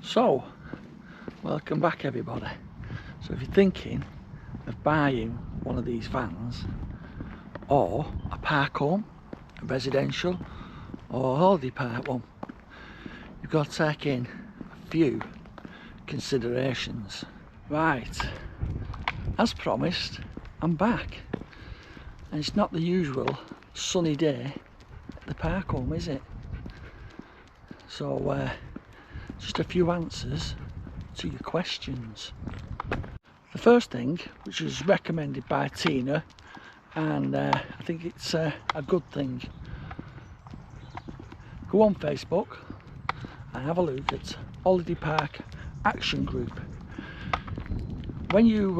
So, welcome back everybody. So if you're thinking of buying one of these vans, or a park home, a residential, or a holiday park one, you've got to take in a few considerations. Right, as promised, I'm back. And it's not the usual sunny day at the park home, is it? So, just a few answers to your questions. The first thing, which was recommended by Tina, and I think it's a good thing, go on Facebook and have a look at Holiday Park Action Group. When you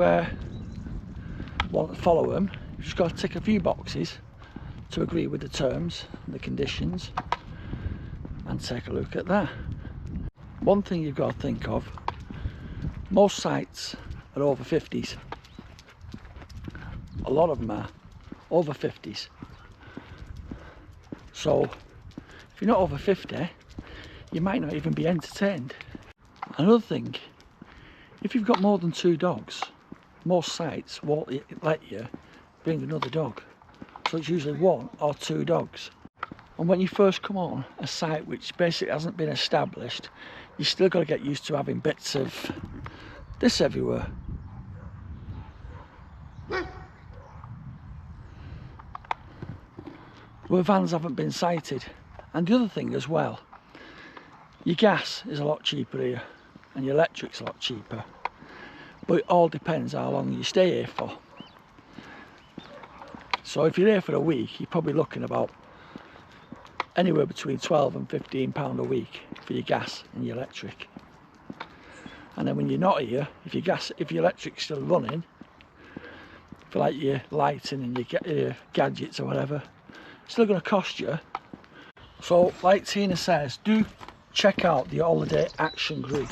want to follow them, you've just got to tick a few boxes to agree with the terms and the conditions and take a look at that. One thing you've got to think of, most sites are over 50s. A lot of them are over 50s. So if you're not over 50, you might not even be entertained. Another thing, if you've got more than 2 dogs, most sites won't let you bring another dog. So it's usually 1 or 2 dogs. And when you first come on a site which basically hasn't been established, you still got to get used to having bits of this everywhere. Where vans haven't been sited. And the other thing as well, your gas is a lot cheaper here and your electric's a lot cheaper, but it all depends how long you stay here for. So if you're here for a week, you're probably looking about anywhere between £12 and £15 a week for your gas and your electric. And then when you're not here, if your electric's still running, for like your lighting and your gadgets or whatever, it's still going to cost you. So like Tina says, do check out the Holiday Action Group.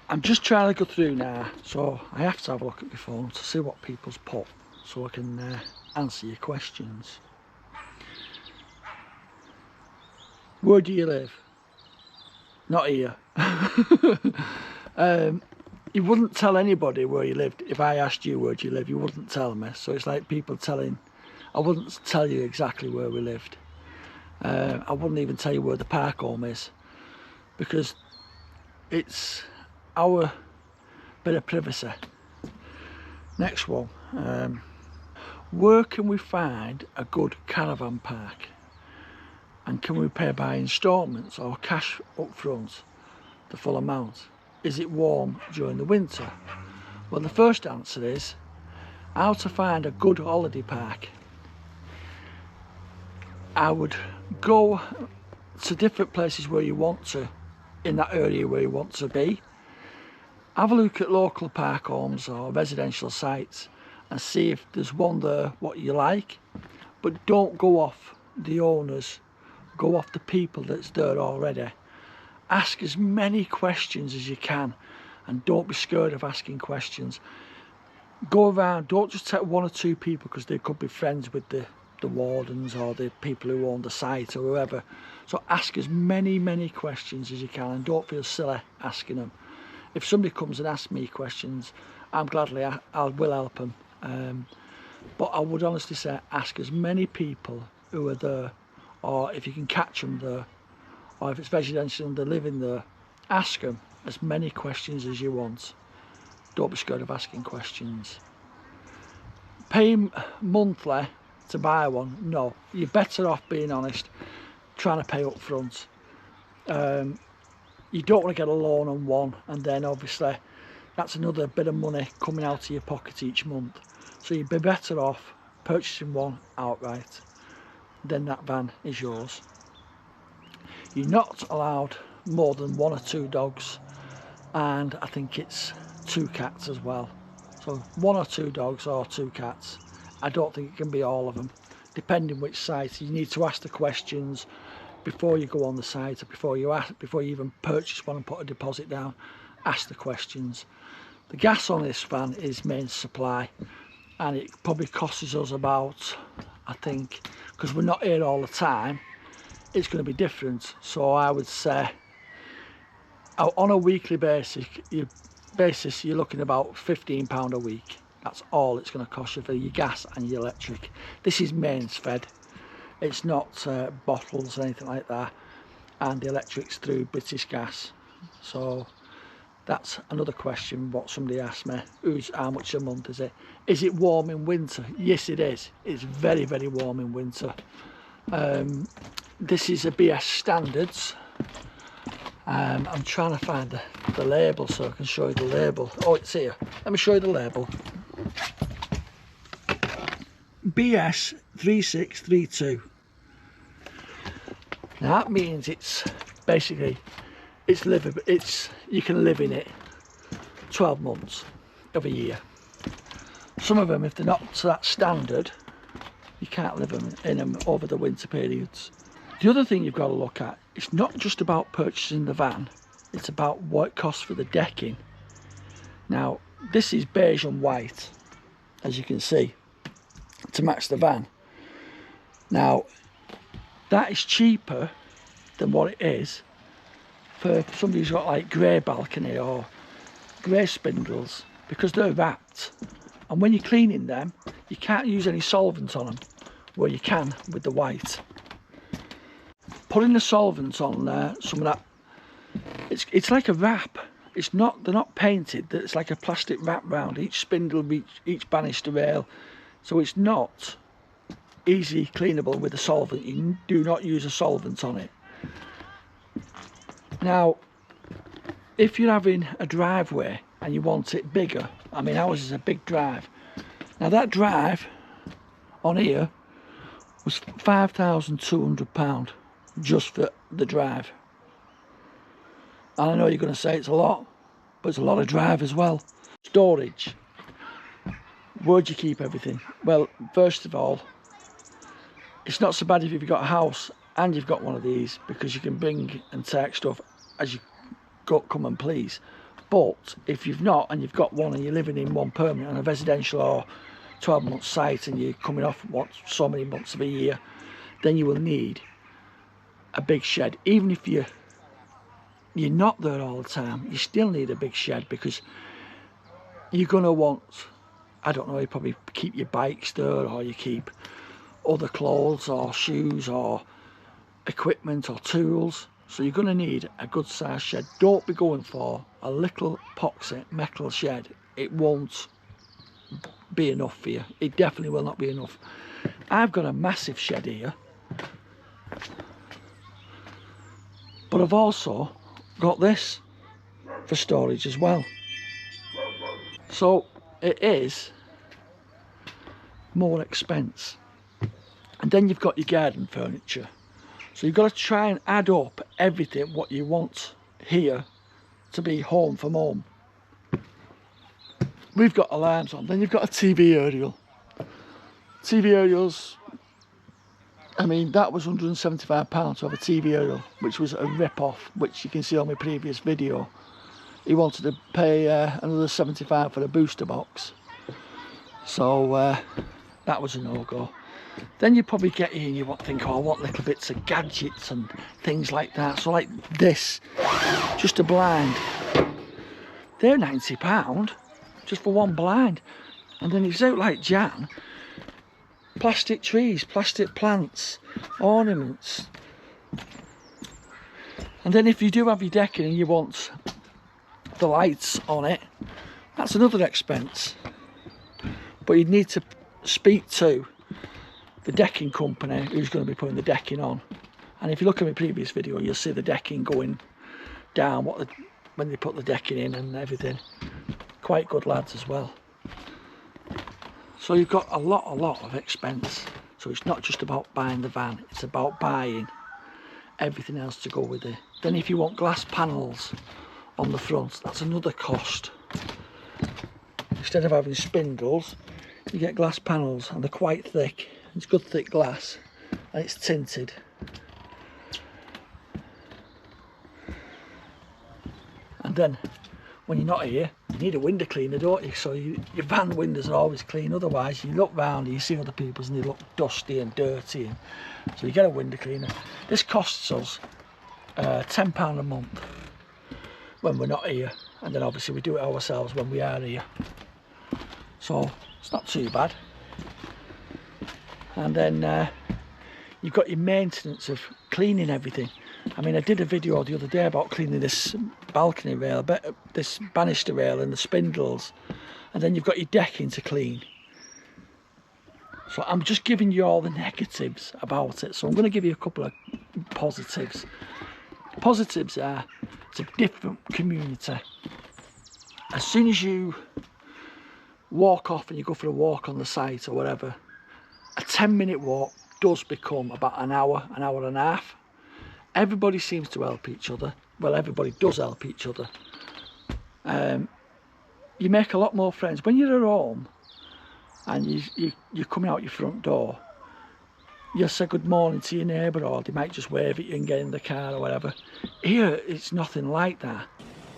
I'm just trying to go through now, so I have to have a look at my phone to see what people's put, so I can answer your questions. Where do you live? Not here. You wouldn't tell anybody where you lived. If I asked you where do you live, you wouldn't tell me. So it's like people telling, I wouldn't tell you exactly where we lived. I wouldn't even tell you where the park home is, because it's our bit of privacy. Next one, where can we find a good caravan park? And can we pay by instalments or cash up front the full amount? Is it warm during the winter? Well, the first answer is how to find a good holiday park. I would go to different places where you want to, in that area where you want to be. Have a look at local park homes or residential sites and see if there's one there what you like, but don't go off the owners. Go off the people that's there already. Ask as many questions as you can, and don't be scared of asking questions. Go around, don't just take 1 or 2 people, because they could be friends with the wardens or the people who own the site or whoever. So ask as many questions as you can, and don't feel silly asking them. If somebody comes and asks me questions, I'm gladly, I will help them. But I would honestly say ask as many people who are there, or if you can catch them there, or if it's residential and they're living there, ask them as many questions as you want. Don't be scared of asking questions. Pay monthly to buy one? No, you're better off being honest, trying to pay up front. You don't want to get a loan on one, and then obviously that's another bit of money coming out of your pocket each month. So you'd be better off purchasing one outright. Then that van is yours. You're not allowed more than 1 or 2 dogs, and I think it's 2 cats as well. So 1 or 2 dogs or 2 cats. I don't think it can be all of them, depending which site. You need to ask the questions before you go on the site, or before you even purchase one and put a deposit down. Ask the questions. The gas on this van is main supply, and it probably costs us about, I think, because we're not here all the time, it's going to be different. So I would say On a weekly basis, you're looking about £15 a week. That's all it's going to cost you for your gas and your electric. This is mains fed. It's not bottles or anything like that. And the electric's through British Gas. So that's another question what somebody asked me. How much a month is it? Is it warm in winter? Yes, it is. It's very, very warm in winter. This is a BS Standards. I'm trying to find the label so I can show you the label. Oh, it's here. Let me show you the label. BS 3632. Now that means it's basically it's livable. You can live in it 12 months of a year. Some of them, if they're not to that standard, you can't live in them over the winter periods. The other thing you've got to look at, it's not just about purchasing the van, it's about what it costs for the decking. Now, this is beige and white, as you can see, to match the van. Now, that is cheaper than what it is for somebody who's got like grey balcony or grey spindles, because they're wrapped. And when you're cleaning them, you can't use any solvent on them, where you can with the white. Putting the solvent on there, some of that, it's like a wrap. It's not, they're not painted, it's like a plastic wrap round each spindle, each banister rail. So it's not easy cleanable with a solvent. You do not use a solvent on it. Now, if you're having a driveway and you want it bigger, I mean ours is a big drive. Now that drive on here was £5,200 just for the drive. And I know you're going to say it's a lot, but it's a lot of drive as well. Storage. Where do you keep everything? Well, first of all, it's not so bad if you've got a house and you've got one of these, because you can bring and take stuff as you come and please. But if you've not and you've got one and you're living in one permanent on a residential or 12-month site and you're coming off so many months of a year, then you will need a big shed. Even if you're not there all the time, you still need a big shed, because you're going to want, I don't know, you probably keep your bikes there, or you keep other clothes or shoes or equipment or tools. So you're going to need a good sized shed. Don't be going for a little epoxy metal shed. It won't be enough for you. It definitely will not be enough. I've got a massive shed here, but I've also got this for storage as well. So it is more expense. And then you've got your garden furniture. So you've got to try and add up everything what you want here to be home from home. We've got alarms on. Then you've got a TV aerial. TV aerials, I mean, that was £175 to have a TV aerial, which was a rip-off, which you can see on my previous video. He wanted to pay another £75 for a booster box. So that was a no-go. Then you probably get here and you think, oh, I want little bits of gadgets and things like that. So like this, just a blind. They're £90 just for one blind. And then it's out like Jan, plastic trees, plastic plants, ornaments. And then if you do have your decking and you want the lights on it, that's another expense. But you'd need to speak to the decking company who's going to be putting the decking on. And if you look at my previous video, you'll see the decking going down when they put the decking in and everything. Quite good lads as well. So you've got a lot of expense. So it's not just about buying the van, it's about buying everything else to go with it. Then if you want glass panels on the front, that's another cost. Instead of having spindles, you get glass panels, and they're quite thick. It's good thick glass and it's tinted. And then when you're not here, you need a window cleaner, don't you? So your van windows are always clean, otherwise you look round and you see other people's and they look dusty and dirty, and so you get a window cleaner. This costs us £10 a month. when we're not here, and then obviously we do it ourselves when we are here. So it's not too bad. And then you've got your maintenance of cleaning everything. I mean, I did a video the other day about cleaning this balcony rail, this banister rail and the spindles, and then you've got your decking to clean. So I'm just giving you all the negatives about it. So I'm going to give you a couple of positives. Positives are, it's a different community. As soon as you walk off and you go for a walk on the site or whatever, a 10-minute walk does become about an hour and a half. Everybody seems to help each other. Well, everybody does help each other. You make a lot more friends when you're at home and you're coming out your front door. You'll say good morning to your neighbour, or they might just wave at you and get in the car or whatever. Here, it's nothing like that.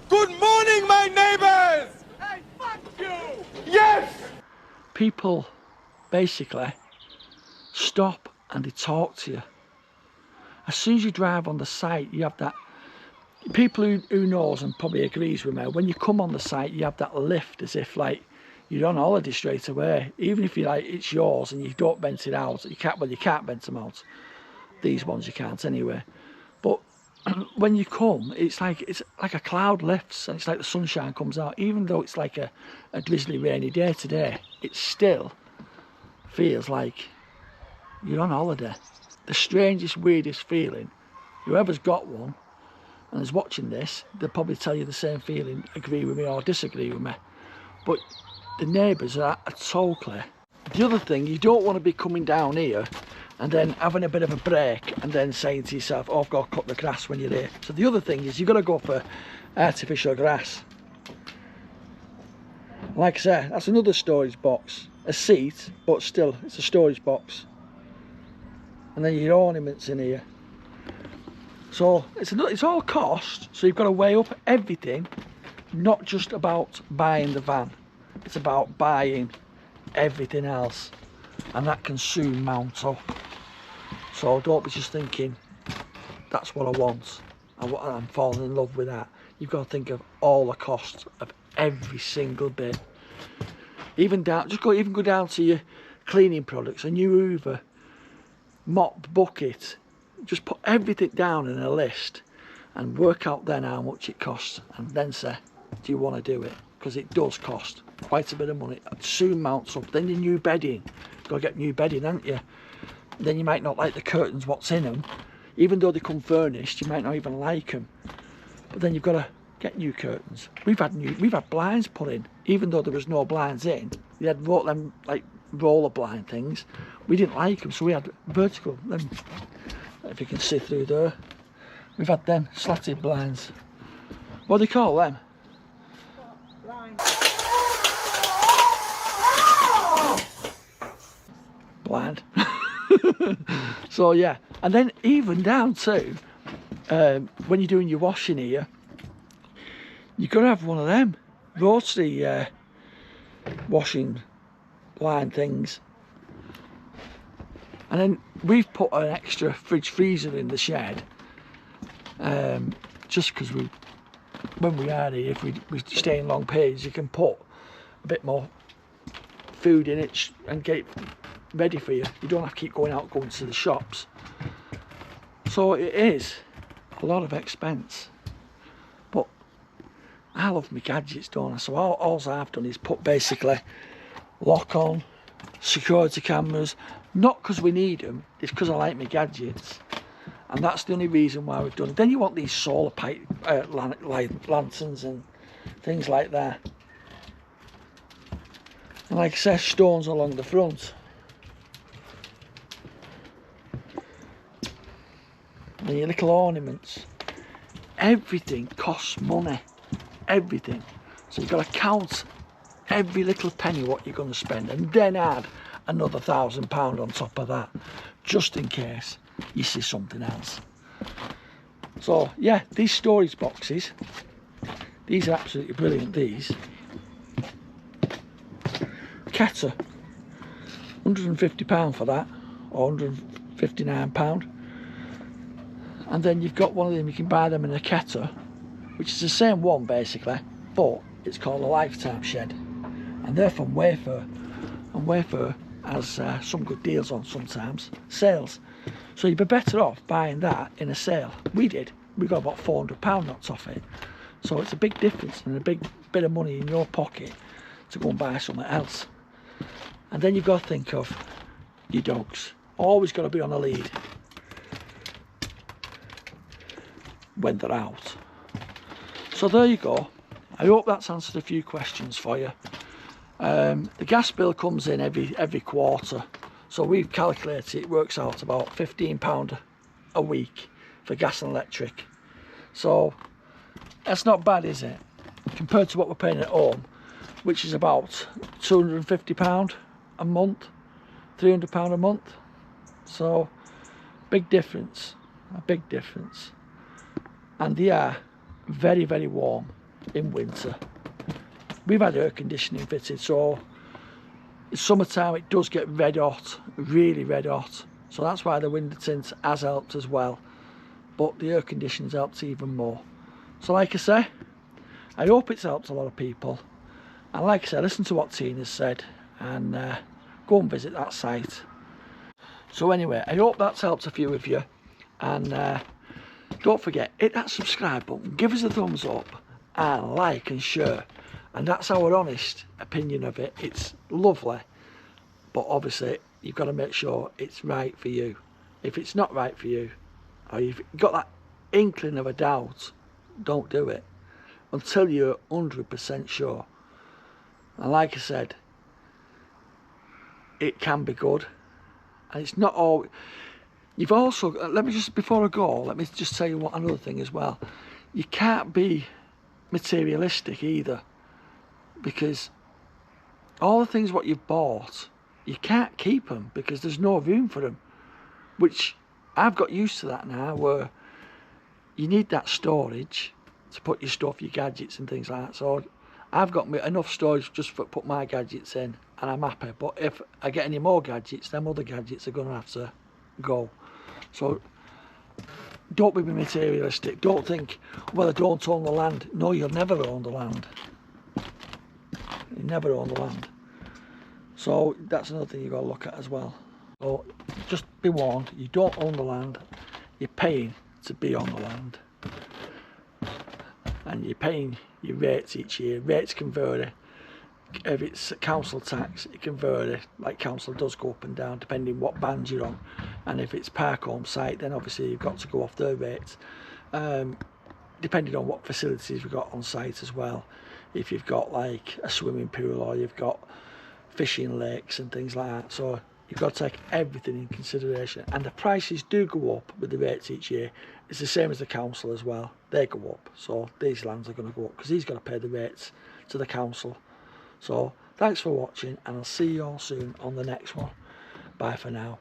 Good morning, my neighbours! Hey, fuck you! Yes! People basically stop and they talk to you. As soon as you drive on the site, you have that, people who knows and probably agrees with me, when you come on the site, you have that lift as if like you're on holiday straight away. Even if you like it's yours and you don't rent it out, you can't rent them out. These ones you can't anyway. But when you come, it's like a cloud lifts and it's like the sunshine comes out. Even though it's like a drizzly rainy day today, it still feels like you're on holiday. The strangest, weirdest feeling, whoever's got one and is watching this, they'll probably tell you the same feeling, agree with me or disagree with me. But the neighbours are totally. The other thing, you don't want to be coming down here and then having a bit of a break and then saying to yourself, oh, I've got to cut the grass when you're here. So the other thing is you've got to go for artificial grass. Like I say, that's another storage box. A seat, but still, it's a storage box. And then your ornaments in here. So it's all cost, so you've got to weigh up everything, not just about buying the van. It's about buying everything else, and that can soon mount up. So don't be just thinking that's what I want and I'm falling in love with that. You've got to think of all the costs of every single bit. Even go down to your cleaning products, a new Hoover, mop, bucket. Just put everything down in a list and work out then how much it costs, and then say, do you want to do it? Because it does cost quite a bit of money. It soon mounts up. Then your new bedding, got to get new bedding, haven't you? Then you might not like the curtains, what's in them. Even though they come furnished, you might not even like them. But then you've got to get new curtains. We've had blinds put in, even though there was no blinds in. They had them like roller blind things. We didn't like them, so we had vertical. Them, if you can see through there, we've had them slatted blinds. What do they call them? Blind. So yeah, and then even down to when you're doing your washing here, you've got to have one of them rotary washing line things. And then we've put an extra fridge freezer in the shed, just because when we are here, if we stay in long periods, you can put a bit more food in it and get it ready for you. You don't have to keep going to the shops. So it is a lot of expense, but I love my gadgets, don't I? So all I've done is put basically lock on, security cameras, not because we need them, it's because I like my gadgets, and that's the only reason why we've done it. Then you want these solar pipe lanterns and things like that, and like I said, stones along the front. And your little ornaments. Everything costs money. Everything. So you've got to count every little penny what you're going to spend, and then add another £1,000 on top of that, just in case you see something else. So yeah, these storage boxes, these are absolutely brilliant. These Keta, £150 for that, or £159. And then you've got one of them, you can buy them in a Keta which is the same one basically, but it's called a lifetime shed, and they're from Wayfair, and Wayfair has some good deals on sometimes, sales. So you'd be better off buying that in a sale. We did. We got about £400 knocked off it. So it's a big difference and a big bit of money in your pocket to go and buy something else. And then you've got to think of your dogs. Always got to be on a lead when they're out. So there you go. I hope that's answered a few questions for you. The gas bill comes in every quarter, so we've calculated it works out about £15 a week for gas and electric. So that's not bad, is it, compared to what we're paying at home, which is about £250 a month, £300 a month. So big difference, a big difference. And they are very, very warm in winter. We've had air conditioning fitted, so in summertime it does get red hot, really red hot. So that's why the window tint has helped as well. But the air conditioning's helped even more. So like I say, I hope it's helped a lot of people. And like I said, listen to what Tina's said and go and visit that site. So anyway, I hope that's helped a few of you. And don't forget, hit that subscribe button, give us a thumbs up, and like and share. And that's our honest opinion of it. It's lovely, but obviously you've got to make sure it's right for you. If it's not right for you, or you've got that inkling of a doubt, don't do it until you're 100% sure. And like I said, it can be good, and it's not all. You've also, let me just, before I go, let me just tell you what another thing as well. You can't be materialistic either, because all the things what you've bought, you can't keep them because there's no room for them, which I've got used to that now, where you need that storage to put your stuff, your gadgets and things like that. So I've got enough storage just for put my gadgets in, and I'm happy. But if I get any more gadgets, them other gadgets are going to have to go. So don't be materialistic. Don't think, well, I don't own the land. No, you'll never own the land. You never own the land. So that's another thing you've got to look at as well. So just be warned, you don't own the land, you're paying to be on the land. And you're paying your rates each year. Rates can vary. If it's council tax, it can vary. Like council does go up and down depending what band you're on. And if it's park home site, then obviously you've got to go off their rates. Depending on what facilities we've got on site as well. If you've got like a swimming pool or you've got fishing lakes and things like that. So you've got to take everything in consideration. And the prices do go up with the rates each year. It's the same as the council as well. They go up. So these lands are going to go up because he's got to pay the rates to the council. So thanks for watching, and I'll see you all soon on the next one. Bye for now.